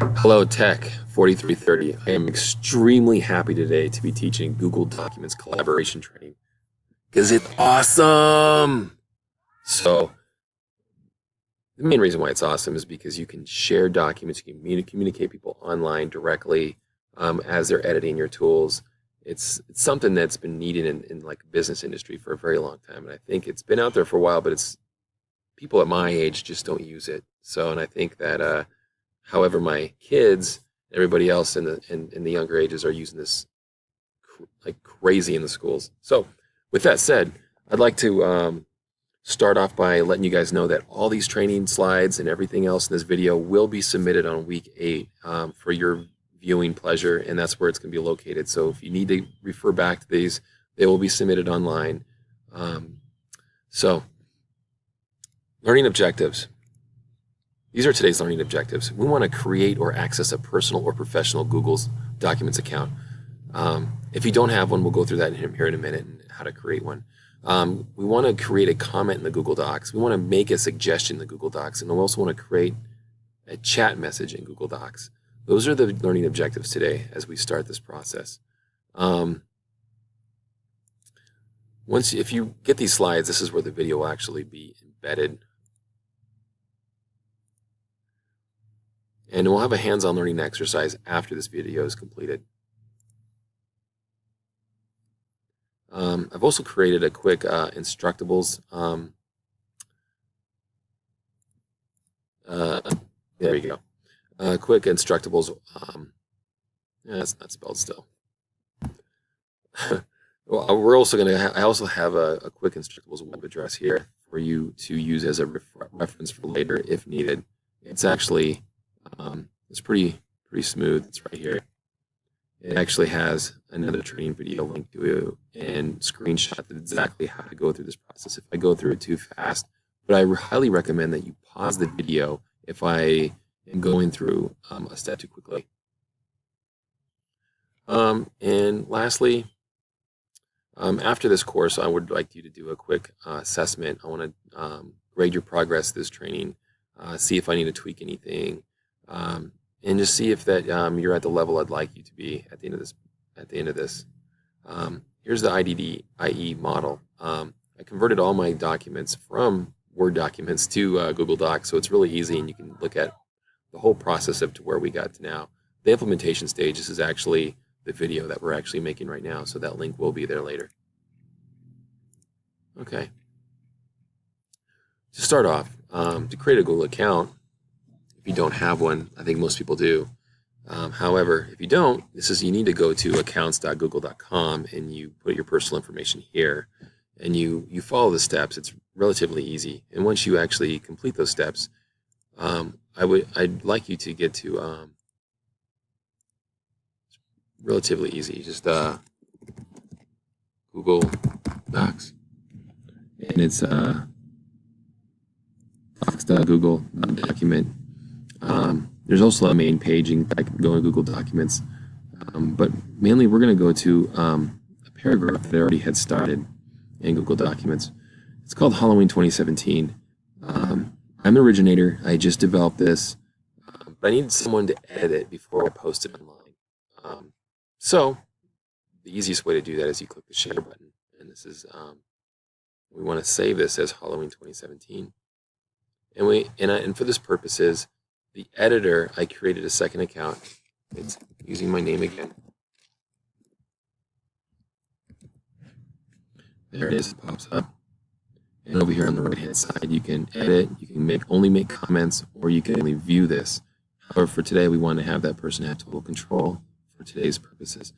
Hello Tech 4330. I am extremely happy today to be teaching Google Documents collaboration training because it's awesome. So the main reason why it's awesome is because you can share documents, you can communicate people online directly as they're editing your tools. It's something that's been needed in like business industry for a very long time, and I think it's been out there for a while, but it's people at my age just don't use it. So, and I think that however, my kids, everybody else in the younger ages are using this like crazy in the schools. So, with that said, I'd like to start off by letting you guys know that all these training slides and everything else in this video will be submitted on week 8 for your viewing pleasure, and that's where it's going to be located. So, if you need to refer back to these, they will be submitted online. So, learning objectives. These are today's learning objectives. We want to create or access a personal or professional Google's Documents account. If you don't have one, we'll go through that here in a minute and how to create one. We want to create a comment in the Google Docs. We want to make a suggestion in the Google Docs, and we also want to create a chat message in Google Docs. Those are the learning objectives today as we start this process. If you get these slides, this is where the video will actually be embedded. And we'll have a hands-on learning exercise after this video is completed. I've also created a quick Instructables. There you go. Quick Instructables. Yeah, that's not spelled still. Well, we're also going to. I also have a quick Instructables web address here for you to use as a reference for later if needed. It's actually it's pretty smooth. It's right here. It actually has another training video link to it and screenshot exactly how to go through this process if I go through it too fast. But I highly recommend that you pause the video if I am going through a step too quickly. And lastly, after this course, I would like you to do a quick assessment. I want to grade your progress this training, see if I need to tweak anything, and just see if that you're at the level I'd like you to be at the end of this. Here's the IDE model. I converted all my documents from Word documents to Google Docs, so it's really easy, and you can look at the whole process up to where we got to now. The implementation stage, this is actually the video that we're actually making right now, so that link will be there later. Okay. To start off, to create a Google account, if you don't have one, I think most people do. However, if you don't, you need to go to accounts.google.com and you put your personal information here, and you follow the steps. It's relatively easy, and once you actually complete those steps, I'd like you to get to relatively easy, just Google Docs, and it's docs.google document. There's also a main page. You can go to Google Documents, but mainly we're going to go to a paragraph that I already had started in Google Documents. It's called Halloween 2017. I'm the originator. I just developed this, but I needed someone to edit it before I post it online. So the easiest way to do that is you click the share button, and this is we want to save this as Halloween 2017, and for this purposes, the editor, I created a second account. It's using my name again. There it is. It pops up. And over here on the right-hand side, you can edit. You can only make comments, or you can only view this. However, for today, we want to have that person have total control for today's purposes.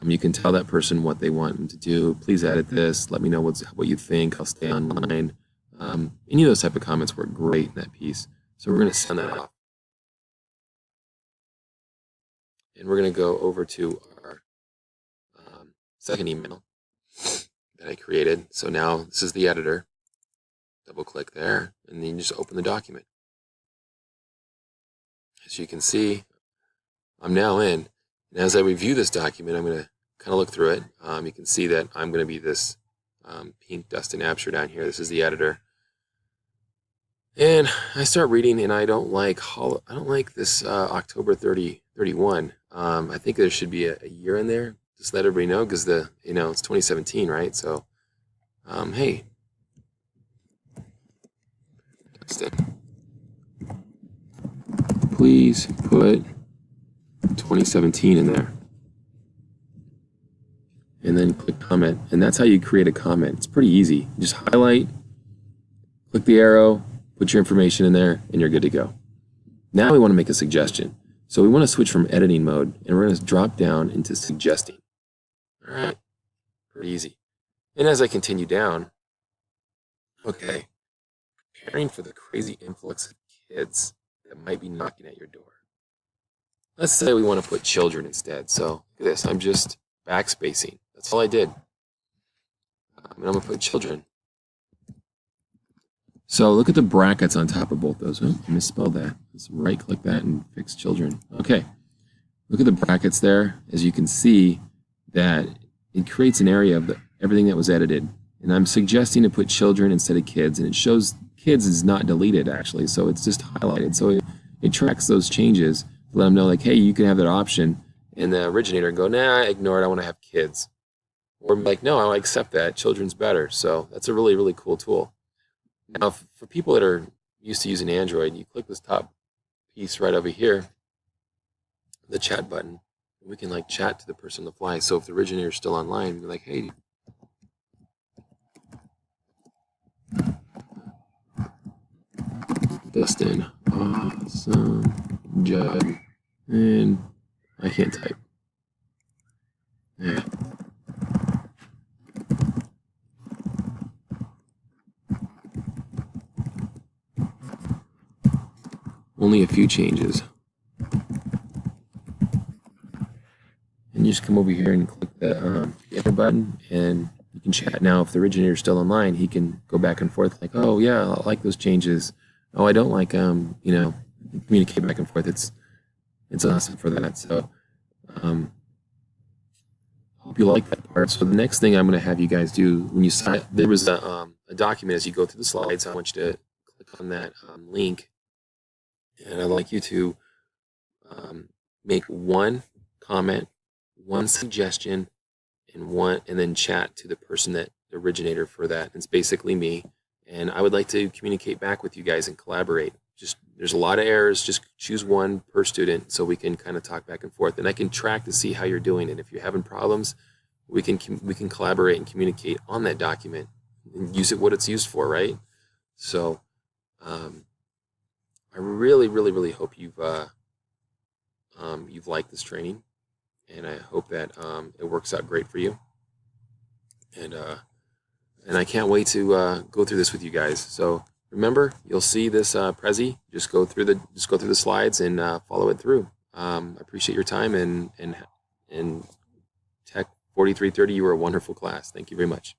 You can tell that person what they want them to do. Please edit this. Let me know what you think. I'll stay online. Any of those type of comments work great in that piece. So we're going to send that off. And we're going to go over to our second email that I created. So now this is the editor. Double click there, and then you just open the document. As you can see, I'm now in. And as I review this document, I'm going to kind of look through it. You can see that I'm going to be this pink Dustin Absher down here. This is the editor. And I start reading, and I don't like this October 31. I think there should be a year in there. Just let everybody know, because it's 2017, right? So, hey, please put 2017 in there, and then click comment. And that's how you create a comment. It's pretty easy. Just highlight, click the arrow, put your information in there, and you're good to go. Now we want to make a suggestion. So we want to switch from editing mode, and we're going to drop down into suggesting. All right, pretty easy. And as I continue down, okay, preparing for the crazy influx of kids that might be knocking at your door. Let's say we want to put children instead. So look at this. I'm just backspacing. That's all I did. And I'm going to put children. So look at the brackets on top of both those. Oh, I misspelled that. Let's right-click that and fix children. Okay. Look at the brackets there. As you can see, that it creates an area of everything that was edited. And I'm suggesting to put children instead of kids. And it shows kids is not deleted, actually. So it's just highlighted. So it tracks those changes to let them know, like, hey, you can have that option. And the originator go, nah, ignore it. I want to have kids. Or like, no, I accept that. Children's better. So that's a really, really cool tool. Now, for people that are used to using Android, you click this top piece right over here, the chat button. We can like chat to the person on the fly. So if the originator is still online, we're like, hey, Dustin, awesome job. And I can't type. Yeah. Only a few changes. And you just come over here and click the enter button, and you can chat. Now, if the originator is still online, he can go back and forth like, oh, yeah, I like those changes. Oh, I don't like them, communicate back and forth. It's awesome for that. So hope you like that part. So the next thing I'm going to have you guys do, when you sign, there was a document as you go through the slides. I want you to click on that link. And I'd like you to make one comment, one suggestion, and then chat to the person the originator for that. It's basically me. And I would like to communicate back with you guys and collaborate. There's a lot of errors. Just choose one per student so we can kind of talk back and forth. And I can track to see how you're doing. And if you're having problems, we can collaborate and communicate on that document and use it what it's used for, right? So I really, really, really hope you've liked this training, and I hope that it works out great for you. And I can't wait to go through this with you guys. So remember, you'll see this Prezi. Just go through the slides and follow it through. I appreciate your time, and Tech 4330. You were a wonderful class. Thank you very much.